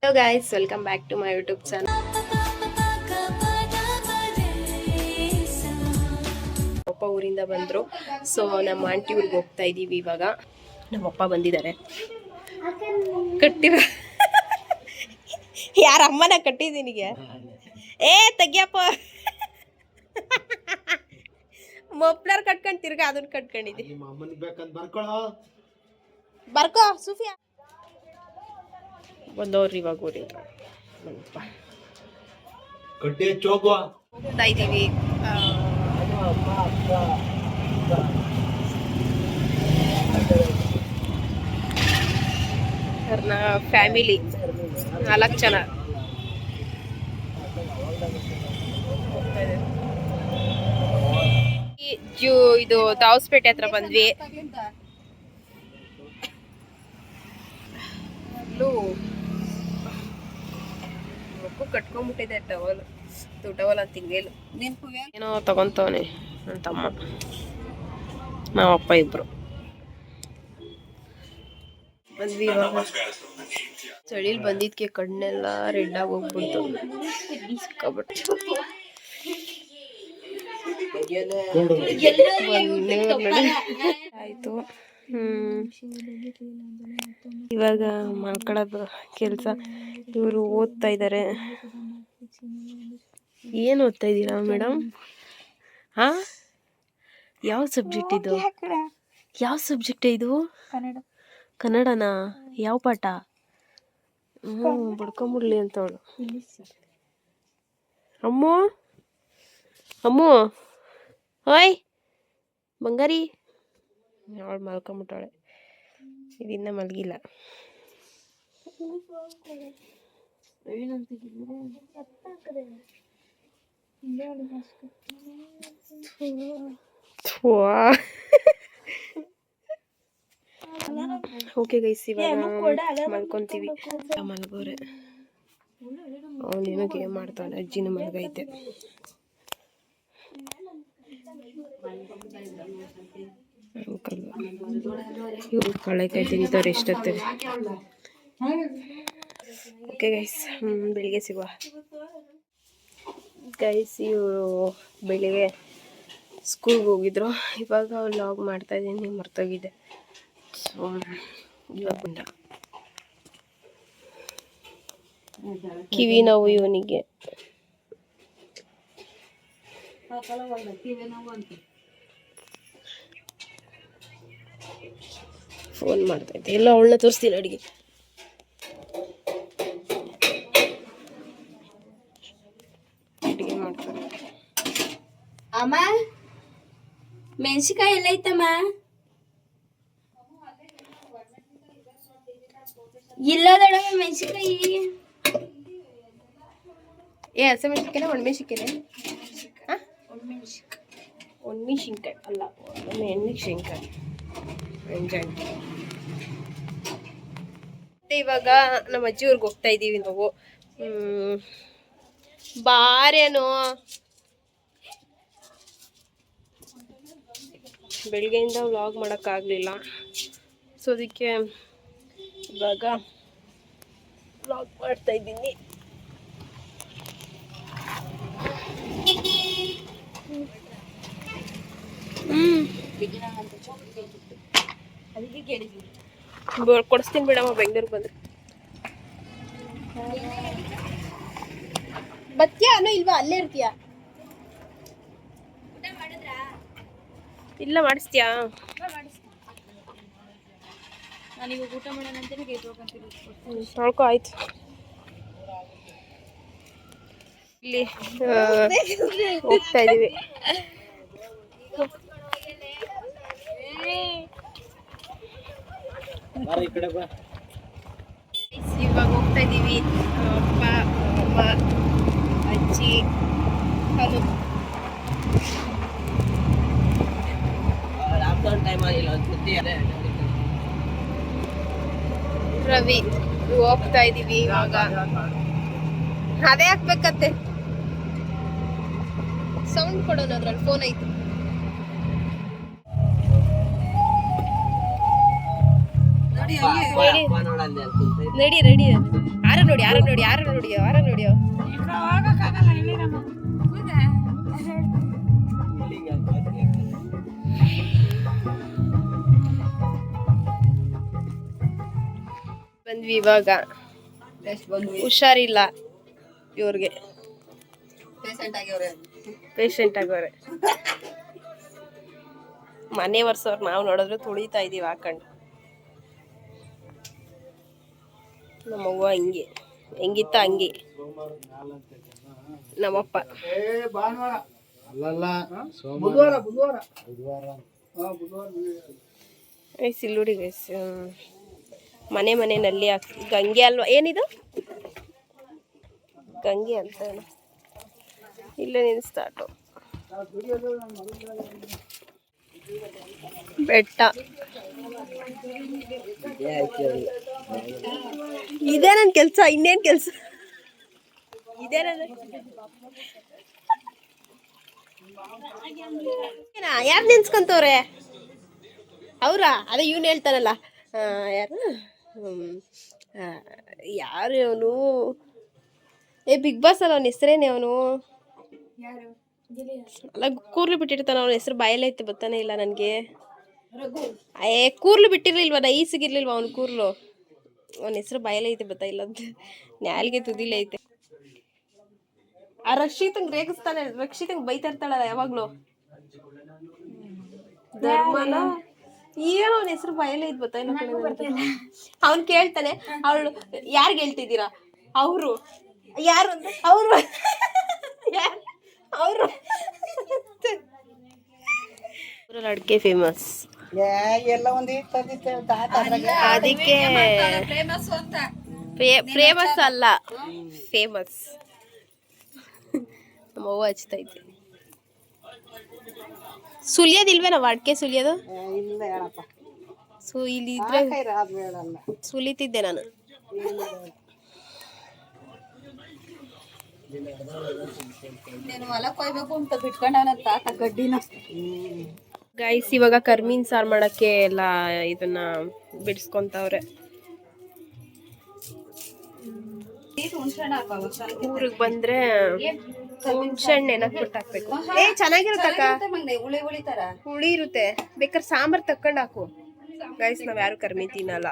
Hello guys, welcome back to my YouTube channel. ಅಪ್ಪ ಊರಿಂದ ಬಂದರು. ಸೊ ನಮ್ಮ ಆಂಟಿ ಊರಿಗೆ ಹೋಗ್ತಾ ಇದ್ದೀವಿ ಇವಾಗ. ನಮ್ಮಪ್ಪ ಬಂದಿದ್ದಾರೆ. ಕಟ್ಟಿರ ಯಾರ ಅಮ್ಮನ ಕಟ್ಟಿದ್ದೀನಿಗೆ? ತೆಗಿಯಪ್ಪ. ಮೊಪ್ಲರ್ ಕಟ್ಕೊಂಡು ತಿರ್ಗಾ ಅದನ್ನ ಕಟ್ಕೊಂಡಿದ್ದಿ. ಬರ್ಕೋ ಸುಫಿಯಾ. ಬಂದವ್ರಿ ಇವಾಗ ಊರಿಂದ. ಹೋಗ್ತಾ ಇದ್ದೀವಿ. ಫ್ಯಾಮಿಲಿ 4 ಜನ. ಇದು ದಾವಸ್ಪೇಟೆ ಹತ್ರ ಬಂದ್ವಿ. ಮಕ್ಕು ಕಟ್ಕೊಂಡ್ಬಿಟ್ಟಿದೆ ಟವಲ್. ಟವಲ್ ಅಂತ ತಿಂಗೇಲು ಏನೋ ತಗೊಂತವನೆ ನನ್ನ ತಮ್ಮ, ನಾವಪ್ಪ ಇಬ್ರು ಬಂದ್ವಿ. ಇವಾಗ ಚಳಿಲ್ ಬಂದಿದ್ಕೆ ಕಣ್ಣೆಲ್ಲ ರೆಡ್ ಆಗಿ ಹೋಗ್ಬಿಡ್ತು. ಸಿಕ್ಕಾಬಿಟ್ಟು ಆಯ್ತು. ಇವಾಗ ಮಲ್ಕೊಳ್ಳೋದು ಕೆಲಸ. ಇವರು ಓದ್ತಾ ಇದ್ದಾರೆ. ಏನು ಓದ್ತಾ ಇದ್ದೀರಾ ಮೇಡಮ್? ಯಾವ ಸಬ್ಜೆಕ್ಟ್ ಇದು? ಯಾವ ಸಬ್ಜೆಕ್ಟ್ ಇದು? ಕನ್ನಡನಾ? ಯಾವ ಪಾಠ? ಬಡ್ಕೊಂಬಿಡ್ಲಿ ಅಂತವಳು. ಅಮ್ಮು ಅಮ್ಮು ಓಯ್ ಬಂಗಾರಿ. ಅವಳು ಮಲ್ಕೊಂಬಿಟ್ಟಾಳೆ, ಇದನ್ನ ಮಲಗಿಲ್ಲ. ಓಕೆ ಗೈಸ್, ಇವಾಗ ಮಲ್ಕೊಂತೀವಿ. ಮಲ್ಗೋರೆ. ಅವನೇನೋ ಗೇಮ್ ಮಾಡ್ತಾನೆ. ಅಜ್ಜಿನ ಮಲಗೈತೆ. ಇವ್ರು ಕಳೆಕಾಯಿ ತಿಂತಾರೆ ಎಷ್ಟಾಗ್ತದೆ. ಓಕೆ ಗೈಸ್, ಬೆಳಿಗ್ಗೆ ಸಿಗುವ. ಗೈಸ್, ಇವರು ಬೆಳಿಗ್ಗೆ ಸ್ಕೂಲ್ಗೆ ಹೋಗಿದ್ರು. ಇವಾಗ ವ್ಲಾಗ್ ಮಾಡ್ತಾ ಇದ್ದೀನಿ, ಮರ್ತೋಗಿದ್ದೆ. ಸೊ ಇವಾಗ ಬಂದ. ಕಿವಿ ನೋವು ಇವನಿಗೆ. ಫೋನ್ ಮಾಡ್ತಾ ಇದ್ದೆ. ಎಲ್ಲ ಅವಳನ್ನ ತೋರಿಸ್ತೀನಿ ಅಡುಗೆ. ಅಡುಗೆ ಮಾಡ್ತಾರೆ. ಅಮ್ಮ, ಮೆಣಸಿಕಾಯಿ ಎಲ್ಲ ಐತಮ್ಮ? ಇಲ್ಲ ದೊಡ್ಡಮ್ಮ ಮೆಣಸಿಕಾಯಿ. ಹಸಿಮೆಣಸಿಕಾಯಿ ಒಣಮೆಣಸಿಕಾಯಿ? ಒಣಮೆಣಸಿನ್ಕಾಯಿ ಅಲ್ಲ, ಮೆಣಸಿನ್ಕಾಯಿ. ಇವಾಗ ನಮ್ಮ ಅಜ್ಜಿ ಊರಿಗೆ ಹೋಗ್ತಾ ಇದ್ದೀವಿ ನಾವು. ಬಾರೇನು ಬೆಳಗ್ಗೆಯಿಂದ ವ್ಲಾಗ್ ಮಾಡೋಕ್ಕಾಗಲಿಲ್ಲ. ಸೊ ಅದಕ್ಕೆ ಇವಾಗ ವ್ಲಾಗ್ ಮಾಡ್ತಾ ಇದ್ದೀನಿ. ಕೊಡಿಸ್ತೀನಿ ಬಿಡಮ್ಮ ಬೆಂಗಳೂರಿಗೆ ಬಂದ್ರೆ. ಬತ್ತೀಯಾ ಅನ್ನೋ ಇಲ್ವಾ? ಅಲ್ಲೇ ಇರ್ತೀಯಾ? ಇಲ್ಲ, ಮಾಡಿಸ್ತೀಯಾ? ತೊಳ್ಕೊ ಆಯ್ತು. ಇಲ್ಲಿ ಹೋಗ್ತಾ ಇದೀವಿ. ಇವಾಗ ಹೋಗ್ತಾ ಇದೀವಿ. ಅಪ್ಪ, ಅಮ್ಮ, ಅಜ್ಜಿ, ಹಲೋ. ರವಿ ಹೋಗ್ತಾ ಇದೀವಿ ಇವಾಗ. ಅದೇ ಹಾಕ್ಬೇಕತ್ತೆ. ಸೌಂಡ್ ಕೊಡೋಣ, ಅದ್ರಲ್ಲಿ ಫೋನ್ ಐತಿ. ನಡಿ ರೆಡಿ ಯಾರ ನೋಡಿ ಯಾರ ನೋಡಿ ಯಾರ ನೋಡಿ ಯಾರ ನೋಡಿಯೋ ಬಂದ್ವಿ ಇವಾಗ ಹುಷಾರಿಲ್ಲ ಇವ್ರಿಗೆ ಪೇಷಂಟ್ ಆಗವ್ರೆ ಮನೆ ವರ್ಷವ್ರು ನಾವು ನೋಡಿದ್ರೆ ತುಳಿತಾ ಇದೀವಿ ಹಾಕೊಂಡು ನಮ್ಮವ್ವ ಹಿಂಗೆ ಹೆಂಗಿತ್ತ ಹಂಗೆ ನಮ್ಮಪ್ಪ ಸಿಲ್ಲುಡಿ ಗೈಸ್ ಮನೆ ನಲ್ಲಿ ಗಂಗೆ ಅಲ್ವಾ ಏನಿದು ಗಂಗೆ ಅಂತ ಇಲ್ಲೇ ನಿಲ್ಲಿಸ್ತಾಟು ಬೆಟ್ಟ ಇದೇ ನನ್ ಕೆಲ್ಸ ಇನ್ನೇನ್ ಕೆಲ್ಸ ಇದೇ ಯಾರು ನೆನ್ಸ್ಕೊಂತವ್ರೆ ಅವ್ರಾ ಅದೇ ಇವ್ನು ಹೇಳ್ತಾನಲ್ಲ ಯಾರು ಯಾರು ಅವನು ಬಿಗ್ ಬಾಸ್ ಅಲ್ಲ ಅವನ ಹೆಸರೇನೆ ಅವನು ಅಲ್ಲ ಕೂರ್ಲು ಬಿಟ್ಟಿರ್ತಾನ ಅವನ ಹೆಸರು ಬಾಯಲ್ಲೈತೆ ಬರ್ತಾನೆ ಇಲ್ಲ ನನಗೆ ಕೂರ್ಲು ಬಿಟ್ಟಿರ್ಲಿಲ್ವ ನೈಸಿಗಿರ್ಲಿಲ್ವ ಅವ್ನ ಕೂರ್ಲು ಅವನ ಹೆಸರು ಬಾಯಲ್ಲೈತೆ ಬರ್ತಾ ಇಲ್ಲ ಅಂತ ನ್ಯಾಲ್ಗೆ ತುದಿಲ ಐತೆ ಆ ರಕ್ಷಿತಂಗ್ ರೇಗಿಸ್ತಾನೆ ರಕ್ಷಿತಂಗ್ ಬೈತಾ ಇರ್ತಾಳಲ್ಲ ಯಾವಾಗ್ಲೂ ಧರ್ಮನ ಏನೋ ಅವನ ಹೆಸರು ಬಾಯಲ್ಲೇ ಇದ್ ಬರ್ತಾ ಇಲ್ಲ ಅವ್ನ್ ಕೇಳ್ತಾನೆ ಅವಳು ಯಾರ್ಗ್ ಹೇಳ್ತಿದ್ದೀರಾ ಅವರು ಯಾರು ಅಂತ ಅವರು ಅವರು ಅಡ್ಗೆ ಫೇಮಸ್ ಅದಕ್ಕೆ ಫೇಮಸ್ ಅಲ್ಲ ಫೇಮಸ್ ನಮ್ಮವ್ವ ಹಚ್ತೈತಿ ಸುಲಿಯೋದಿಲ್ವೇ ನಾವು ಅಡ್ಕೆ ಸುಲಿಯೋದು ಇಲ್ಲಿ ಇದ್ರೆ ಸುಲಿತಿದ್ದೆ ನಾನು ಗೈಸ್ ಇವಾಗ ಕರ್ಮೀನ್ ಸಾರು ಮಾಡಕ್ಕೆ ಎಲ್ಲ ಇದನ್ನ ಬಿಡಿಸ್ಕೊಂತವ್ರೆ ಊರಿಗೆ ಬಂದ್ರೆ ಹುಣ್ಸೆಹಣ್ಣು ನೆನಕ್ಬಿಟ್ಟು ಹಾಕ್ಬೇಕು ಚೆನ್ನಾಗಿರುತ್ತಕ್ಕ ಹುಳಿ ಇರುತ್ತೆ ಬೇಕಾದ್ರೆ ಸಾಂಬಾರ್ ತಕೊಂಡ್ ಹಾಕು ಗೈಸ್ ನಾವ್ ಯಾರು ಕರ್ಮಿ ತಿನ್ನಲ್ಲ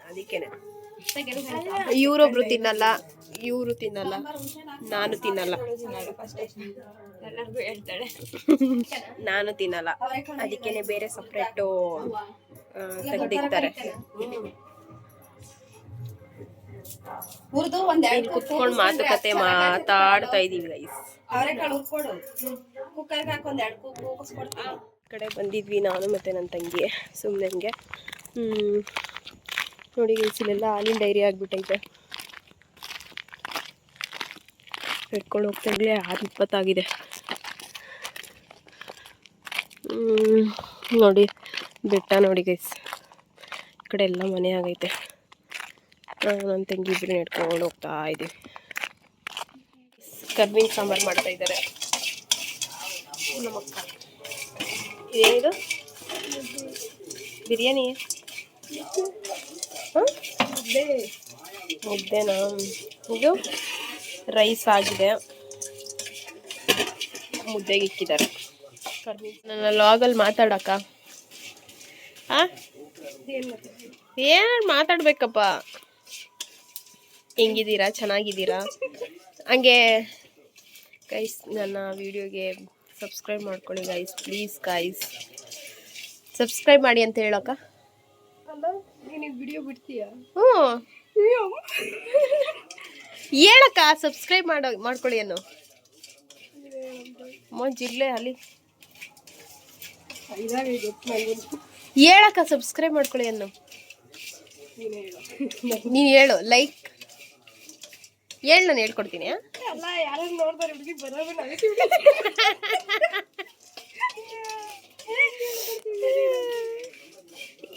ಅದಕ್ಕೇನೆ ಇವ್ರೊಬ್ರು ತಿನ್ನಲ್ಲ ಇವ್ರು ತಿನ್ನಲ್ಲ ನಾನು ತಿನ್ನಲ್ಲ ನಾನು ತಿನ್ನಲ್ಲ ಅದಕ್ಕೇನೆ ಬೇರೆ ಸಪ್ರೇಟು ತೆಗ್ದಿರ್ತಾರೆ ಕುತ್ಕೊಂಡು ಮಾತುಕತೆ ಮಾತಾಡ್ತಾ ಇದೀವಿ ಗೈಸ್ ಕಡೆ ಬಂದಿದ್ವಿ ನಾನು ಮತ್ತೆ ನನ್ನ ತಂಗಿ ಸುಮ್ಮನೆಗೆ ನೋಡಿ ಗೈಸ್ ಇಲ್ಲೆಲ್ಲ ಹಾಲಿನ ಡೈರಿ ಆಗ್ಬಿಟ್ಟೈತೆ ಇಟ್ಕೊಂಡು ಹೋಗ್ತಾಗ್ಲೇ 6:20 ಆಗಿದೆ ನೋಡಿ ಬೆಟ್ಟ ನೋಡಿ ಗೈಸ್ ಈ ಕಡೆ ಎಲ್ಲ ಮನೆ ಆಗೈತೆ ನನ್ನ ತಂಗಿ ಇಬ್ಬರು ನೆಡ್ಕೊಂಡು ಹೋಗ್ತಾ ಇದ್ದೀವಿ ಕರ್ಬೇವಿನ ಸಾಂಬಾರು ಮಾಡ್ತಾ ಇದ್ದಾರೆ ನಮ್ಮಕ್ಕ ಏನಿದು ಬಿರಿಯಾನಿ ಮುದ್ದೆನಾ ಇದು ರೈಸ್ ಆಗಿದೆ ಮುದ್ದೆಗೆ ಇಕ್ಕಿದ್ದಾರೆ ನನ್ನ ಲಾಗಲ್ಲಿ ಮಾತಾಡಕ್ಕ ಏನು ಮಾತಾಡ್ಬೇಕಪ್ಪ ಹೆಂಗಿದ್ದೀರಾ ಚೆನ್ನಾಗಿದ್ದೀರಾ ಹಂಗೆ ಗೈಸ್ ನನ್ನ ವಿಡಿಯೋಗೆ ಸಬ್ಸ್ಕ್ರೈಬ್ ಮಾಡ್ಕೊಳ್ಳಿ ಗೈಸ್ ಪ್ಲೀಸ್ ಗೈಸ್ ಸಬ್ಸ್ಕ್ರೈಬ್ ಮಾಡಿ ಅಂತ ಹೇಳಕ್ಕ ವಿಡಿಯೋ ಬಿಡ್ತೀಯಾ ಹೇಳಕ್ಕ ಸಬ್ಸ್ಕ್ರೈಬ್ ಮಾಡ್ಕೊಳ್ಳಿ ಅನ್ನು ಜಿಲ್ಲೆ ಅಲ್ಲಿ ಹೇಳಕ್ಕ ಸಬ್ಸ್ಕ್ರೈಬ್ ಮಾಡ್ಕೊಳ್ಳಿ ಅನ್ನು ನೀನು ಹೇಳು ಲೈಕ್ ಹೇಳು ನಾನು ಹೇಳ್ಕೊಡ್ತೀನಿ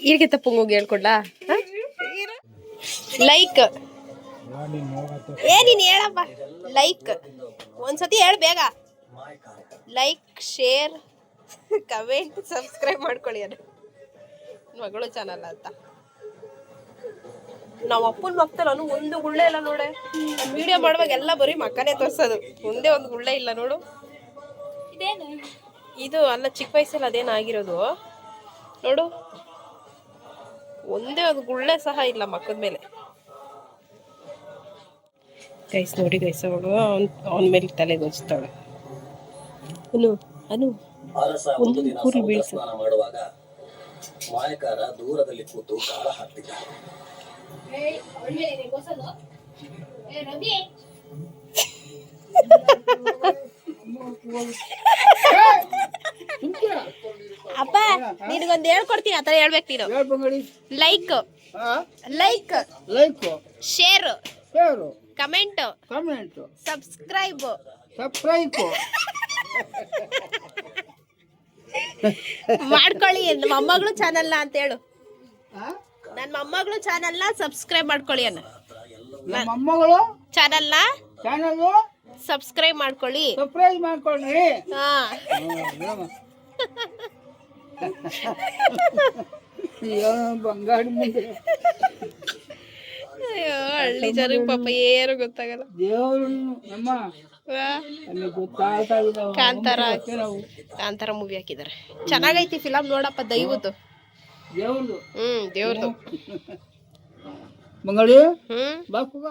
ಈರಿಗೆ ತಪ್ಪಂಗ ಹೋಗಿ ಹೇಳ್ಕೊಡ್ಲಾ ಲೈಕ್ ನೀನು ಹೇಳಪ್ಪ ಲೈಕ್ ಒಂದ್ಸತಿ ಹೇಳು ಬೇಗ ಲೈಕ್ ಶೇರ್ ಕಮೆಂಟ್ ಸಬ್ಸ್ಕ್ರೈಬ್ ಮಾಡ್ಕೊಳ್ಳಿ ಅದು ಮಗಳು ಚಾನಲ್ ಅಂತ ನಾವು ಅಪ್ಪನ ಮಕ್ಕಳನ್ನು ಒಂದು ಗುಳ್ಳೆ ಇಲ್ಲ ನೋಡೆ. ನಾನು ವಿಡಿಯೋ ಮಾಡುವಾಗ ಎಲ್ಲ ಬರೀ ಮಕ್ಕನೇ ತೋರಿಸೋದು, ಒಂದೇ ಒಂದು ಗುಳ್ಳೆ ಇಲ್ಲ ನೋಡು. ಇದು ಅಲ್ಲ, ಚಿಕ್ಕ ವಯಸ್ಸಲ್ಲಿ ಅದೇನಾಗಿರೋದು ನೋಡು, ಒಂದೇ ಒಂದು ಗುಳ್ಳೆ ಸಹ ಇಲ್ಲ ಮಕ್ಕದ ಮೇಲೆ. ಗೈಸ್ ನೋಡಿ ಗೈಸ್, ಅವಳು ಅವನ ಮೇಲೆ ತಲೆ ಗೊಜ್ತಾಳೆ. ಅನು ಒಂದು ಕೂರಿ ಬೀಳ್ಸ. ಮಾಯಕಾರ ದೂರದಲ್ಲಿ ಕೂತು ಕಾಲ ಹಾಕ್ತಿದ್ದ. ಅಪ್ಪ ನಿನಗೊಂದು ಹೇಳ್ಕೊಡ್ತೀನಿ, ಆತರ ಹೇಳ್ಬೇಕು ನೀನು. Like like like share share comment comment subscribe subscribe ಮಾಡ್ಕೊಳ್ಳಿ. ನಮ್ಮ ಮೊಮ್ಮಗಳು ಚಾನಲ್ ಅಂತ ಹೇಳು. ನನ್ನ ಮೊಮ್ಮಗಳು ಚಾನಲ್ನ ಸಬ್ಸ್ಕ್ರೈಬ್ ಮಾಡ್ಕೊಳ್ಳಿ ಅನ್ನ. ನಮ್ಮ ಅಮ್ಮಗಳು ಚಾನಲ್ನ ಚಾನಲ್ ಸಬ್ಸ್ಕ್ರೈಬ್ ಮಾಡ್ಕೊಳ್ಳಿ. ಸರ್ಪ್ರೈಸ್ ಮಾಡ್ಕೊಂಡ್ರಿ. ಹಾ ಬಂಗಾಡಿ ಮುಂದೆ ಅಯ್ಯೋ, ಹಳ್ಳಿ ಜನಕ್ಕೆ ಪಾಪ ಏನು ಗೊತ್ತಾಗಲ್ಲ. ದೇವರು ನಮ್ಮ ಅಲ್ಲಿ ಗೊತ್ತಾಗ್ತಾ ಇಲ್ಲ. ಕಾಂತಾರ ಮೂವಿ ಹಾಕಿದ್ದಾರೆ, ಚೆನ್ನಾಗೈತಿ ಫಿಲಮ್ ನೋಡಪ್ಪ ದಯವಿಟ್ಟು. ದೇವ್ರದು ದೇವ್ರದು. ಬಂಗಾಳಿ ಬಾಪುಗ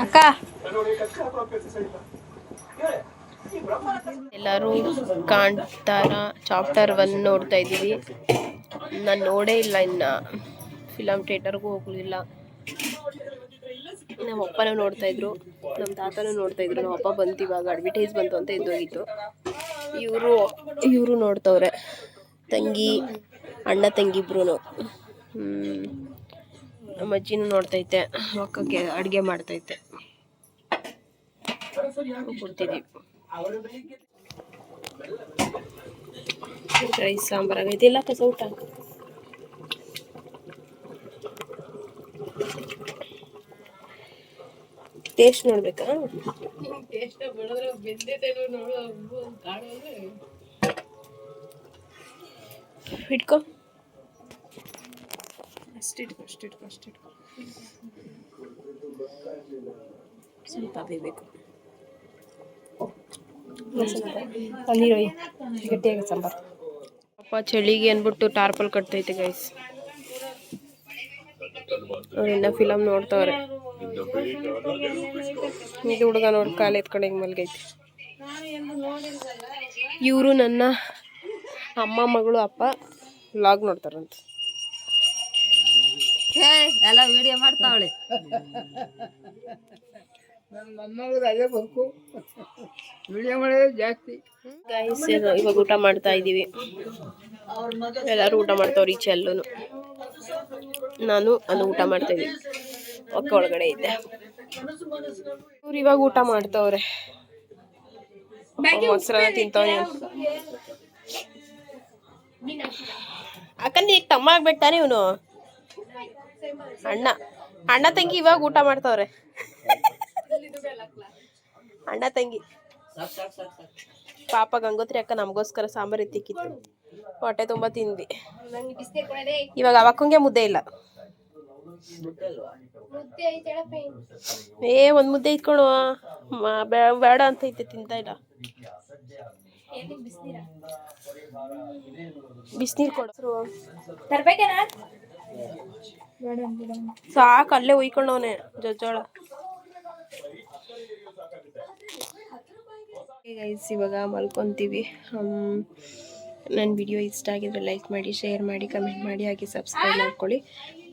ಅಕ್ಕ ಎಲ್ಲರೂ ಕಾಂತಾರ ಚಾಪ್ಟರ್ 1 ನೋಡ್ತಾ ಇದ್ದೀವಿ. ನಾನು ನೋಡೇ ಇಲ್ಲ, ಇನ್ನು ಫಿಲಮ್ ಥಿಯೇಟರ್ಗೂ ಹೋಗಲಿಲ್ಲ. ನಮ್ಮ ಅಪ್ಪನೂ ನೋಡ್ತಾ ಇದ್ರು, ನಮ್ಮ ತಾತನೂ ನೋಡ್ತಾ ಇದ್ರು. ನಮ್ಮ ಅಪ್ಪ ಬಂತು, ಇವಾಗ ಅಡ್ವರ್ಟೈಸ್ ಬಂತು ಅಂತ ಎದ್ದೋಗಿತ್ತು. ಇವರು ನೋಡ್ತವ್ರೆ, ತಂಗಿ ಅಣ್ಣ ತಂಗಿ ಇಬ್ರು. ನಮ್ಮ ಅಜ್ಜಿನೂ ನೋಡ್ತೈತೆ, ಅಕ್ಕಗೆ ಅಡುಗೆ ಮಾಡ್ತೈತೆ, ಕೊಡ್ತಿದ್ದೀವಿ. ರೈಸ್ ಸಾಂಬಾರ್ ಆಗೈತೆ. ಇಲ್ಲ ಕಸ ಊಟ ಟೇಸ್ಟ್ ನೋಡ್ಬೇಕಾ? ಇಟ್ಕೋ, ಅಷ್ಟಿಟ್ಕೋ. ಸ್ವಲ್ಪ ಬೇಯಬೇಕು. ನೀರು ಗಟ್ಟಿಯಾಗ ಸಾಂಬಾರು. ಅಪ್ಪ ಚಳಿಗೆ ಅಂದ್ಬಿಟ್ಟು ಟಾರ್ಪಲ್ ಕಟ್ತೈತೆ ಗೈಸ್. ಅವ್ರೆಲ್ಲ ಫಿಲಮ್ ನೋಡ್ತವ್ರೆ. ಇದು ಹುಡುಗ ನೋಡಿ ಕಾಲು ಎತ್ಕೊಂಡು ಹಿಂಗೆ ಮಲ್ಗೈತಿ. ಇವರು ನನ್ನ ಅಮ್ಮ ಮಗಳು ಅಪ್ಪ ವ್ಲಾಗ್ ನೋಡ್ತಾರಂತ. ಎಲ್ಲ ವಿಡಿಯೋ ಮಾಡ್ತಾವಳೆ. ನನ್ನ ಮೊಮ್ಮಗಳು ಅದೇ ಬೇಕು, ವಿಡಿಯೋ ಮಾಡೋದು ಜಾಸ್ತಿ. ಗೈಸ್ ಇವಾಗ ಊಟ ಮಾಡ್ತಾ ಇದ್ದೀವಿ. ಎಲ್ಲರೂ ಊಟ ಮಾಡ್ತಾವ್ರಿ. ಈಚೆ ಅಲ್ಲೂ ನಾನು ಊಟ ಮಾಡ್ತಾ ಇದ್ದೀವಿ. ಒಕ್ಕ ಒಳಗಡೆ ಇದ್ದೆ. ಇವ್ರು ಇವಾಗ ಊಟ ಮಾಡ್ತಾವ್ರೆ. ಮೊಸರನ್ನ ತಿಂತವ್ರೆ. ಅಕ್ಕ ನೀಗ ತಮ್ಮ ಆಗ್ಬಿಟ್ಟಾನೆ ಇವನು. ಅಣ್ಣ ತಂಗಿ ಇವಾಗ ಊಟ ಮಾಡ್ತಾವ್ರೆ. ಅಣ್ಣ ತಂಗಿ ಪಾಪ ಗಂಗೋತ್ರಿ ಅಕ್ಕ ನಮಗೋಸ್ಕರ ಸಾಂಬಾರು ಎತ್ತಿಕ್ಕಿತ್ತು. ಹೊಟ್ಟೆ ತುಂಬ ತಿಂದ್ವಿ. ಇವಾಗ ಅವಕ್ಕಂಗೆ ಮುದ್ದೆ ಇಲ್ಲ. ಒಂದು ಮುದ್ದೆ ಇಟ್ಕೊಳು, ಬೇಡ ಅಂತ ಐತೆ, ತಿಂತಾ ಇಲ್ಲ. ಬಿಸಿನೀರು ಕೊಡು. ಸಾಕು, ಅಲ್ಲೇ ಉಯ್ಕೊಂಡವನೆ ಜಜ್ಜೋಳ. ಗೈಸ್ ಇವಾಗ ಮಲ್ಕೊತೀವಿ. ನನ್ನ ವಿಡಿಯೋ ಇಷ್ಟ ಆಗಿದ್ರೆ ಲೈಕ್ ಮಾಡಿ, ಶೇರ್ ಮಾಡಿ, ಕಮೆಂಟ್ ಮಾಡಿ, ಹಾಗೆ ಸಬ್ಸ್ಕ್ರೈಬ್ ಮಾಡ್ಕೊಳ್ಳಿ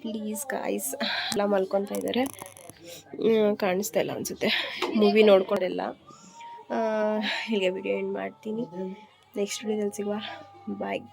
ಪ್ಲೀಸ್ ಗಾಯ್ಸ್. ಎಲ್ಲ ಮಲ್ಕೊತಾ ಇದ್ದಾರೆ, ಕಾಣಿಸ್ತಾ ಇಲ್ಲ ಅನಿಸುತ್ತೆ. ಮೂವಿ ನೋಡ್ಕೊಂಡೆಲ್ಲ ಹೀಗೆ ವಿಡಿಯೋ ಎಂಡ್ ಮಾಡ್ತೀನಿ. ನೆಕ್ಸ್ಟ್ ವಿಡಿಯೋದಲ್ಲಿ ಸಿಗುವ. ಬಾಯ್.